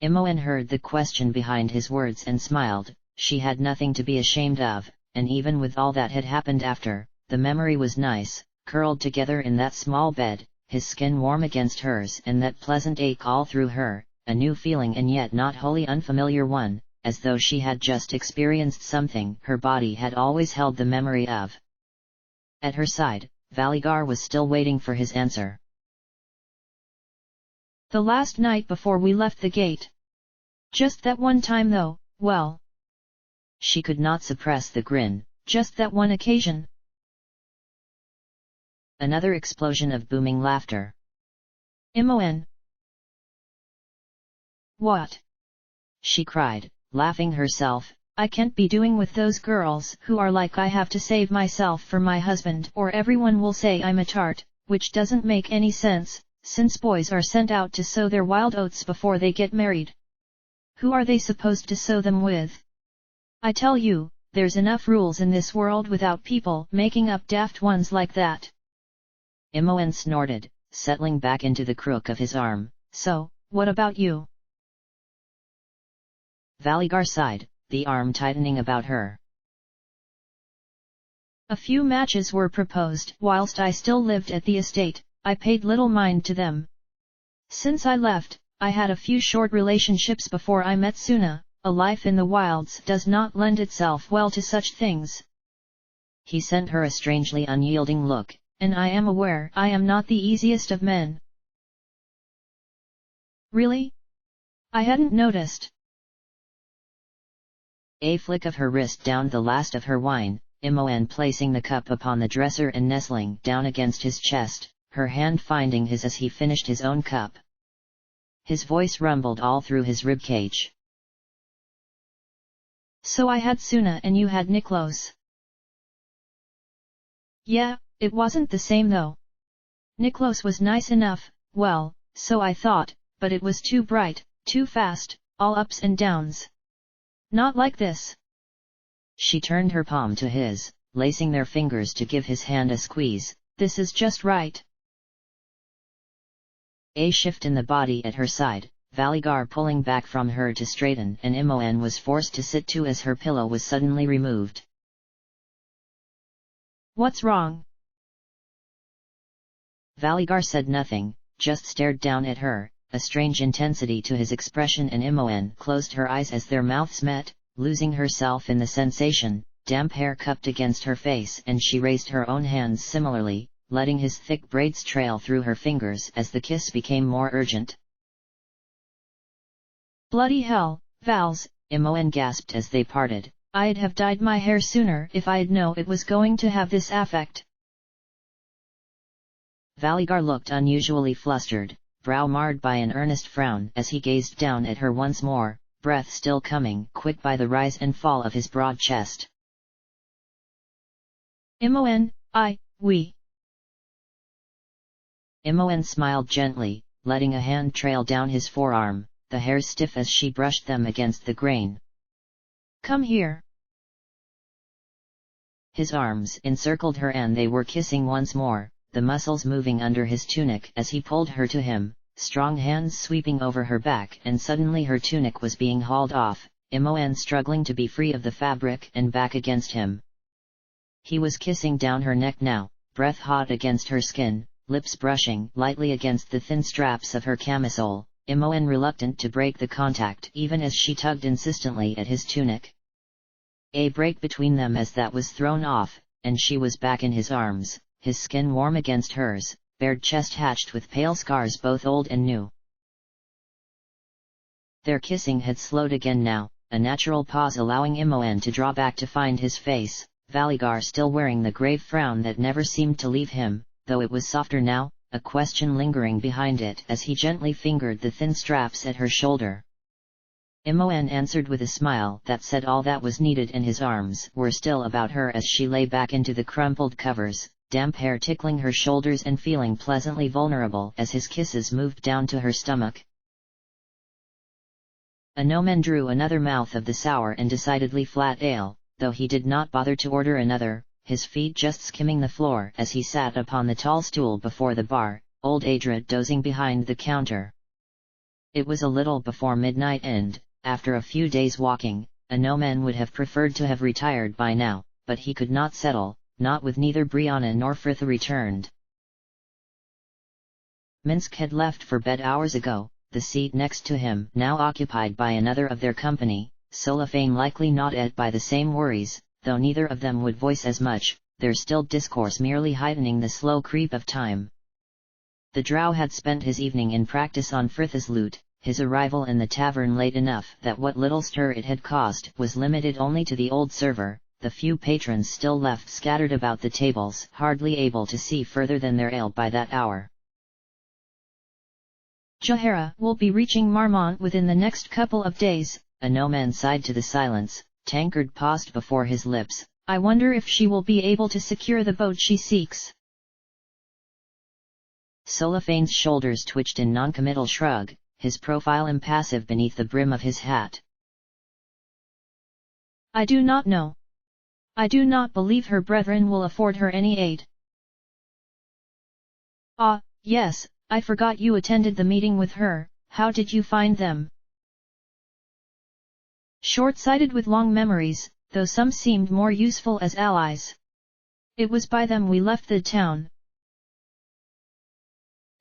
A: Imoen heard the question behind his words and smiled. She had nothing to be ashamed of, and even with all that had happened after, the memory was nice, curled together in that small bed, his skin warm against hers and that pleasant ache all through her, a new feeling and yet not wholly unfamiliar one, as though she had just experienced something her body had always held the memory of. At her side, Valigar was still waiting for his answer.
B: The last night before we left the gate. Just that one time though, well.
A: She could not suppress the grin,
B: just that one occasion.
A: Another explosion of booming laughter.
B: Imoen. What?
A: She cried, laughing herself,
B: I can't be doing with those girls who are like I have to save myself for my husband or everyone will say I'm a tart, which doesn't make any sense, since boys are sent out to sow their wild oats before they get married. Who are they supposed to sow them with? I tell you, there's enough rules in this world without people making up daft ones like that.
A: Imoen snorted, settling back into the crook of his arm.
B: So, what about you?
A: Valigar sighed, the arm tightening about her.
B: A few matches were proposed. Whilst I still lived at the estate, I paid little mind to them. Since I left, I had a few short relationships before I met Suna. A life in the wilds does not lend itself well to such things.
A: He sent her a strangely unyielding look.
B: And I am aware I am not the easiest of men. Really? I hadn't noticed.
A: A flick of her wrist downed the last of her wine, Imoen placing the cup upon the dresser and nestling down against his chest, her hand finding his as he finished his own cup. His voice rumbled all through his ribcage.
B: So I had Suna and you had Niklos. Yeah, it wasn't the same though. Niklos was nice enough, well, so I thought, but it was too bright, too fast, all ups and downs. Not like this.
A: She turned her palm to his, lacing their fingers to give his hand a squeeze.
B: This is just right.
A: A shift in the body at her side, Valigar pulling back from her to straighten, and Imoen was forced to sit too as her pillow was suddenly removed.
B: What's wrong?
A: Valigar said nothing, just stared down at her, a strange intensity to his expression, and Imoen closed her eyes as their mouths met, losing herself in the sensation. Damp hair cupped against her face, and she raised her own hands similarly, letting his thick braids trail through her fingers as the kiss became more urgent.
B: Bloody hell, Vals,
A: Imoen gasped as they parted.
B: I'd have dyed my hair sooner if I'd known it was going to have this affect.
A: Valigar looked unusually flustered, brow marred by an earnest frown as he gazed down at her once more, breath still coming quick by the rise and fall of his broad chest.
B: Imoen, we.
A: Imoen smiled gently, letting a hand trail down his forearm, the hairs stiff as she brushed them against the grain.
B: Come here.
A: His arms encircled her and they were kissing once more, the muscles moving under his tunic as he pulled her to him, strong hands sweeping over her back, and suddenly her tunic was being hauled off, Imoen struggling to be free of the fabric and back against him. He was kissing down her neck now, breath hot against her skin, lips brushing lightly against the thin straps of her camisole, Imoen reluctant to break the contact even as she tugged insistently at his tunic. A break between them as that was thrown off, and she was back in his arms, his skin warm against hers, bared chest hatched with pale scars both old and new. Their kissing had slowed again now, a natural pause allowing Imoen to draw back to find his face, Valigar still wearing the grave frown that never seemed to leave him, though it was softer now, a question lingering behind it as he gently fingered the thin straps at her shoulder. Imoen answered with a smile that said all that was needed, and his arms were still about her as she lay back into the crumpled covers, damp hair tickling her shoulders and feeling pleasantly vulnerable as his kisses moved down to her stomach. Inomen drew another mouth of the sour and decidedly flat ale, though he did not bother to order another, his feet just skimming the floor as he sat upon the tall stool before the bar, old Adra dozing behind the counter. It was a little before midnight and, after a few days walking, Inomen would have preferred to have retired by now, but he could not settle, not with neither Brianna nor Fritha returned. Minsk had left for bed hours ago, the seat next to him now occupied by another of their company, Solifane likely not ed by the same worries, though neither of them would voice as much, their stilled discourse merely heightening the slow creep of time. The drow had spent his evening in practice on Fritha's lute, his arrival in the tavern late enough that what little stir it had caused was limited only to the old server, the few patrons still left scattered about the tables hardly able to see further than their ale by that hour.
B: Jahara will be reaching Marmont within the next couple of days,
A: Inomen sighed to the silence, tankard paused before his lips.
B: I wonder if she will be able to secure the boat she seeks.
A: Solifane's shoulders twitched in noncommittal shrug, his profile impassive beneath the brim of his hat.
B: I do not know. I do not believe her brethren will afford her any aid. Ah, Yes, I forgot you attended the meeting with her, how did you find them? Short-sighted with long memories, though some seemed more useful as allies. It was by them we left the town.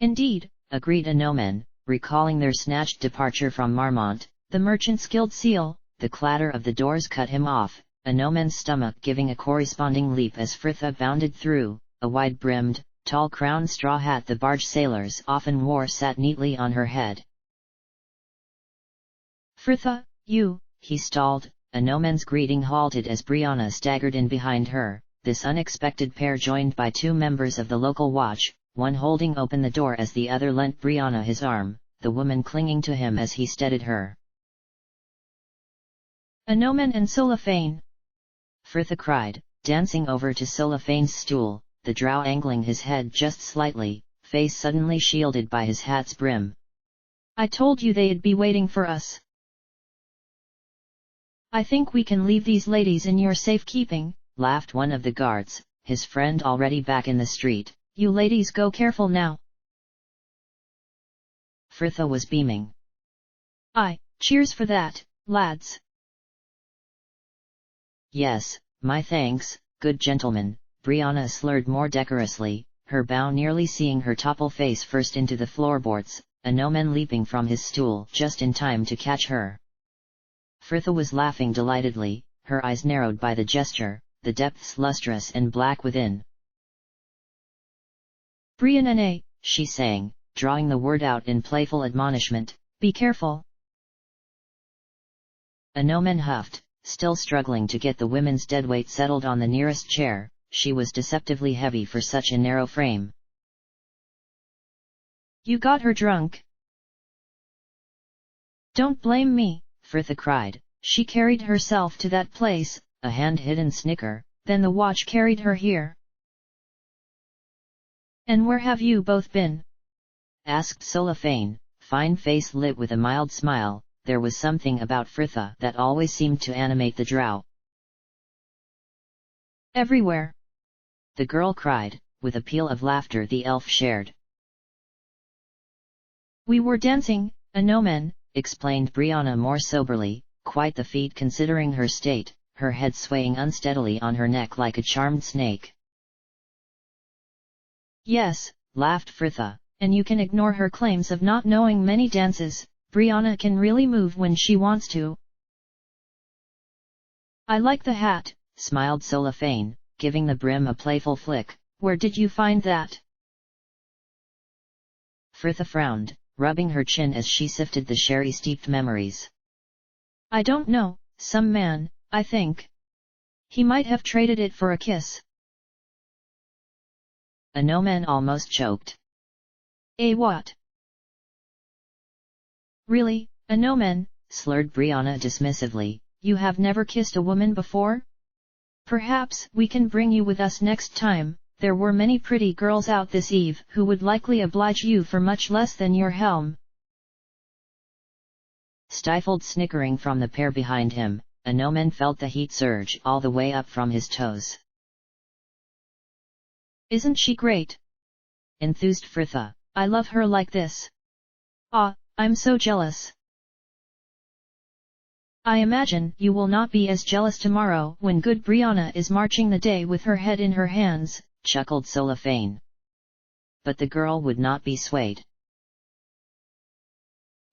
A: Indeed, agreed Anomen, recalling their snatched departure from Marmont.
B: The Merchant's Guild seal.
A: The clatter of the doors cut him off, Anomen's stomach giving a corresponding leap as Fritha bounded through. A wide-brimmed, tall-crowned straw hat the barge sailors often wore sat neatly on her head.
B: Fritha, you...
A: He stalled. Anomen's greeting halted as Brianna staggered in behind her, this unexpected pair joined by two members of the local watch, one holding open the door as the other lent Brianna his arm, the woman clinging to him as he steadied her.
B: Anomen and Solafane!
A: Fritha cried, dancing over to Solafane's stool, the drow angling his head just slightly, face suddenly shielded by his hat's brim.
B: I told you they'd be waiting for us. I think we can leave these ladies in your safekeeping,
A: laughed one of the guards, his friend already back in the street.
B: You ladies go careful now.
A: Fritha was beaming.
B: Aye, cheers for that, lads.
A: Yes, my thanks, good gentlemen, Brianna slurred more decorously, her bow nearly seeing her topple face first into the floorboards, Anomen leaping from his stool just in time to catch her. Fritha was laughing delightedly, her eyes narrowed by the gesture, the depths lustrous and black within.
B: Brianna,
A: she sang, drawing the word out in playful admonishment,
B: be careful.
A: Anomen huffed, still struggling to get the women's deadweight settled on the nearest chair. She was deceptively heavy for such a narrow frame.
B: You got her drunk. Don't blame me,
A: Fritha cried.
B: She carried herself to that place,
A: a hand-hidden snicker.
B: Then the watch carried her here. And where have you both been?
A: Asked Solafane, fine face lit with a mild smile. There was something about Fritha that always seemed to animate the drow.
B: Everywhere.
A: The girl cried, with a peal of laughter the elf shared.
B: We were dancing, Anomen,
A: explained Brianna more soberly, quite the feat considering her state, her head swaying unsteadily on her neck like a charmed snake.
B: Yes,
A: laughed Fritha,
B: and you can ignore her claims of not knowing many dances. Brianna can really move when she wants to. I like the hat,
A: smiled Solafane, giving the brim a playful flick.
B: Where did you find that?
A: Fritha frowned, rubbing her chin as she sifted the sherry-steeped memories.
B: I don't know, some man, I think. He might have traded it for a kiss.
A: Anomen almost choked.
B: What? Really, Anomen,
A: slurred Brianna dismissively,
B: you have never kissed a woman before? Perhaps we can bring you with us next time. There were many pretty girls out this eve who would likely oblige you for much less than your helm.
A: Stifled snickering from the pair behind him, Anomen felt the heat surge all the way up from his toes.
B: Isn't she great?
A: Enthused Fritha.
B: I love her like this. Ah, I'm so jealous. I imagine you will not be as jealous tomorrow when good Brianna is marching the day with her head in her hands,
A: chuckled Solafane. But the girl would not be swayed.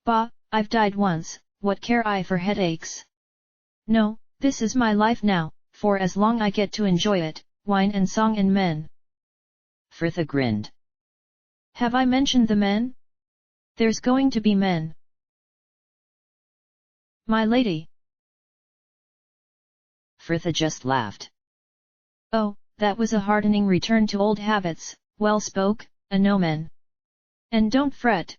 B: Bah, I've died once, what care I for headaches? No, this is my life now, for as long I get to enjoy it, wine and song and men.
A: Fritha grinned.
B: Have I mentioned the men? There's going to be men. My lady.
A: Fritha just laughed.
B: Oh, that was a hardening return to old habits, well spoke, Anomen. And don't fret.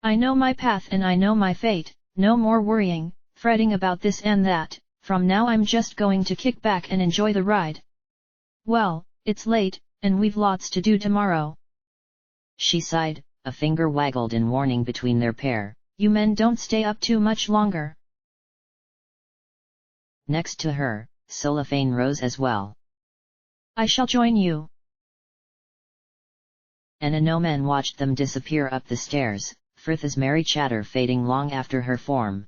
B: I know my path and I know my fate, no more worrying, fretting about this and that, from now I'm just going to kick back and enjoy the ride. Well, it's late, and we've lots to do tomorrow.
A: She sighed, a finger waggled in warning between their pair.
B: You men don't stay up too much longer.
A: Next to her, Solafane rose as well.
B: I shall join you.
A: and Anomen watched them disappear up the stairs, Frith's merry chatter fading long after her form.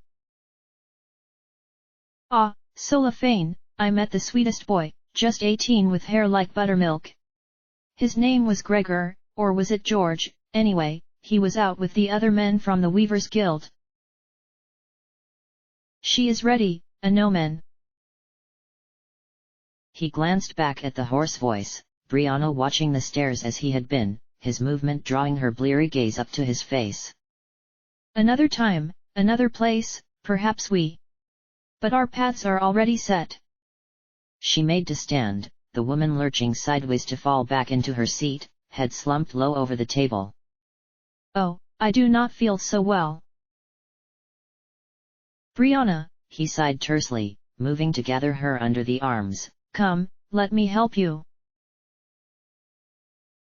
B: Ah, Solafane, I met the sweetest boy, just 18 with hair like buttermilk. His name was Gregor, or was it George? Anyway, he was out with the other men from the Weavers' Guild. She is ready, Anomen.
A: He glanced back at the hoarse voice, Brianna watching the stairs as he had been, his movement drawing her bleary gaze up to his face.
B: Another time, another place, perhaps we. But our paths are already set.
A: She made to stand, the woman lurching sideways to fall back into her seat, head slumped low over the table.
B: Oh, I do not feel so well. Brianna,
A: he sighed tersely, moving to gather her under the arms.
B: Come, let me help you.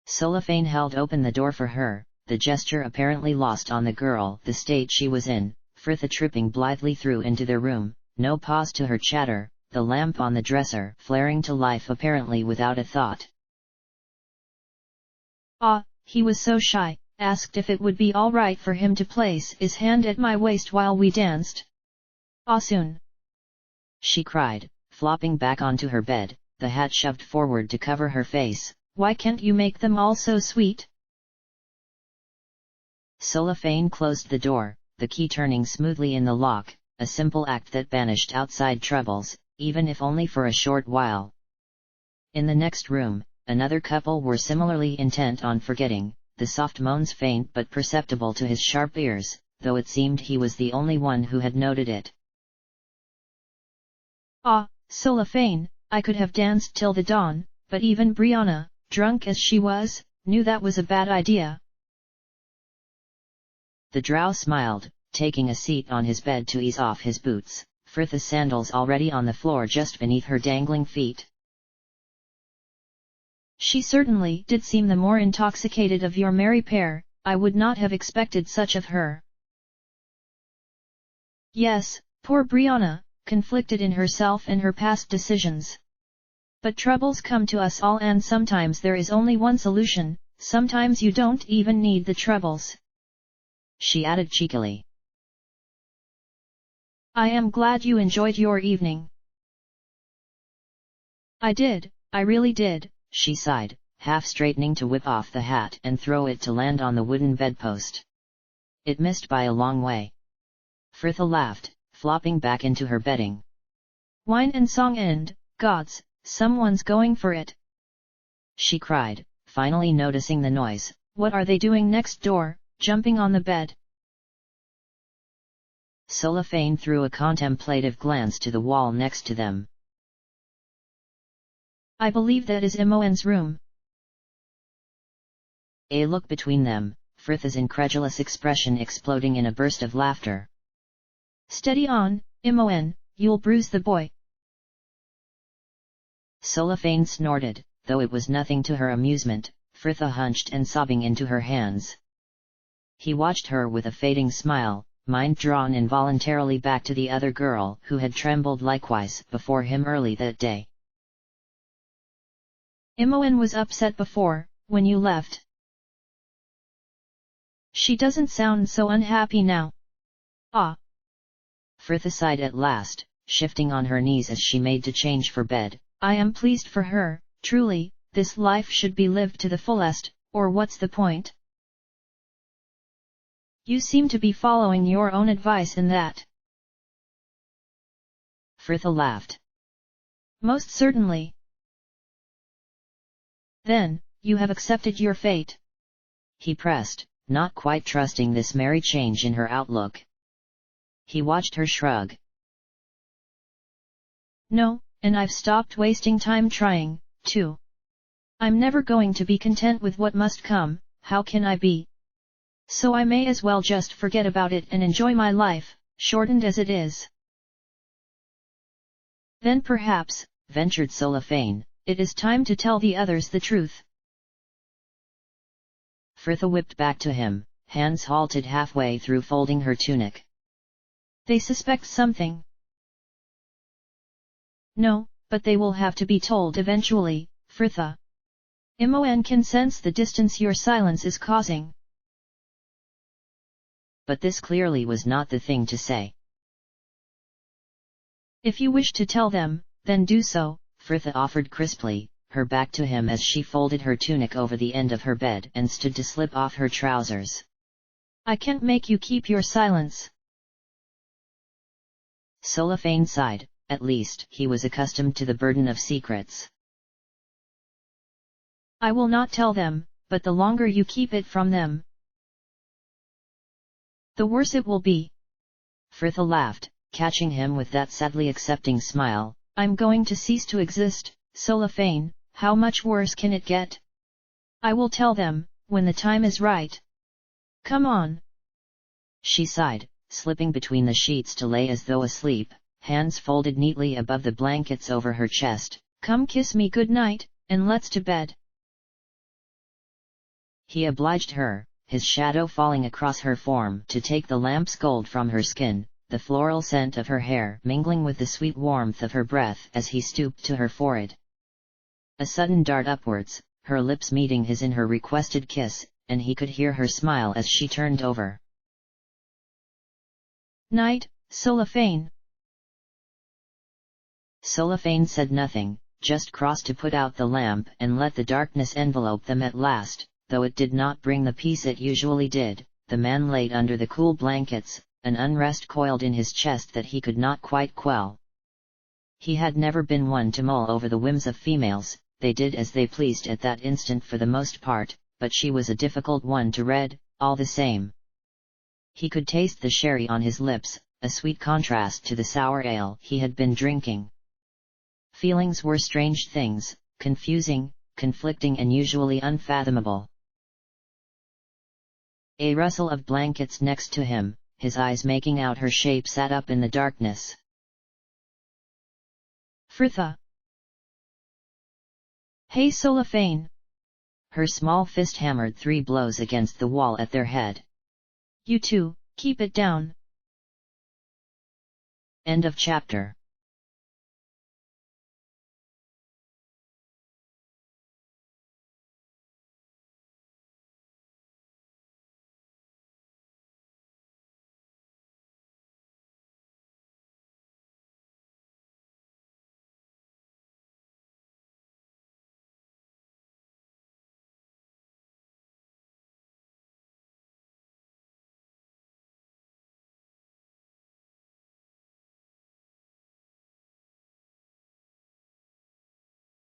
A: Solafane held open the door for her, the gesture apparently lost on the girl the state she was in, Fritha tripping blithely through into their room, no pause to her chatter, the lamp on the dresser flaring to life apparently without a thought.
B: Ah, he was so shy, asked if it would be all right for him to place his hand at my waist while we danced. Ah, soon.
A: She cried, flopping back onto her bed, the hat shoved forward to cover her face.
B: Why can't you make them all so sweet?
A: Solafane closed the door, the key turning smoothly in the lock, a simple act that banished outside troubles, even if only for a short while. In the next room, another couple were similarly intent on forgetting, the soft moans faint but perceptible to his sharp ears, though it seemed he was the only one who had noted it.
B: Ah, Solafane, I could have danced till the dawn, but even Brianna, drunk as she was, knew that was a bad idea.
A: The drow smiled, taking a seat on his bed to ease off his boots, Fritha's sandals already on the floor just beneath her dangling feet.
B: She certainly did seem the more intoxicated of your merry pair, I would not have expected such of her. Yes, poor Brianna, conflicted in herself and her past decisions. But troubles come to us all, and sometimes there is only one solution, sometimes you don't even need the troubles.
A: She added cheekily.
B: I am glad you enjoyed your evening. I did, I really did,
A: she sighed, half straightening to whip off the hat and throw it to land on the wooden bedpost. It missed by a long way. Fritha laughed, flopping back into her bedding.
B: Wine and song and, gods, someone's going for it!
A: She cried, finally noticing the noise.
B: What are they doing next door, jumping on the bed?
A: Solafane threw a contemplative glance to the wall next to them.
B: I believe that is Imoen's room.
A: A look between them, Fritha's incredulous expression exploding in a burst of laughter.
B: Steady on, Imoen, you'll bruise the boy.
A: Solafane snorted, though it was nothing to her amusement, Fritha hunched and sobbing into her hands. He watched her with a fading smile, mind drawn involuntarily back to the other girl who had trembled likewise before him early that day.
B: Imoen was upset before, when you left. She doesn't sound so unhappy now. Ah!
A: Fritha sighed at last, shifting on her knees as she made to change for bed.
B: I am pleased for her, truly, this life should be lived to the fullest, or what's the point? You seem to be following your own advice in that.
A: Fritha laughed.
B: Most certainly. Then, you have accepted your fate.
A: He pressed, not quite trusting this merry change in her outlook. He watched her shrug.
B: No, and I've stopped wasting time trying, too. I'm never going to be content with what must come, how can I be? So I may as well just forget about it and enjoy my life, shortened as it is. Then perhaps,
A: ventured Solafane,
B: it is time to tell the others the truth.
A: Fritha whipped back to him, hands halted halfway through folding her tunic.
B: They suspect something. No, but they will have to be told eventually, Fritha. Mon can sense the distance your silence is causing.
A: But this clearly was not the thing to say.
B: If you wish to tell them, then do so,
A: Fritha offered crisply, her back to him as she folded her tunic over the end of her bed and stood to slip off her trousers.
B: I can't make you keep your silence.
A: Solophane sighed, at least he was accustomed to the burden of secrets.
B: I will not tell them, but the longer you keep it from them, the worse it will be.
A: Fritha laughed, catching him with that sadly accepting smile.
B: I'm going to cease to exist, Solophane, how much worse can it get? I will tell them, when the time is right. Come on.
A: She sighed, slipping between the sheets to lay as though asleep, hands folded neatly above the blankets over her chest.
B: Come kiss me good night, and let's to bed.
A: He obliged her, his shadow falling across her form to take the lamp's gold from her skin, the floral scent of her hair mingling with the sweet warmth of her breath as he stooped to her forehead. A sudden dart upwards, her lips meeting his in her requested kiss, and he could hear her smile as she turned over.
B: Night, Solophane.
A: Solophane said nothing, just crossed to put out the lamp and let the darkness envelope them at last. Though it did not bring the peace it usually did, the man laid under the cool blankets, an unrest coiled in his chest that he could not quite quell. He had never been one to mull over the whims of females, they did as they pleased at that instant for the most part, but she was a difficult one to read, all the same. He could taste the sherry on his lips, a sweet contrast to the sour ale he had been drinking. Feelings were strange things, confusing, conflicting and usually unfathomable. A rustle of blankets next to him, his eyes making out her shape sat up in the darkness.
B: Fritha. Hey Solophane.
A: Her small fist hammered 3 blows against the wall at their head.
B: You two, keep it down.
A: End of chapter.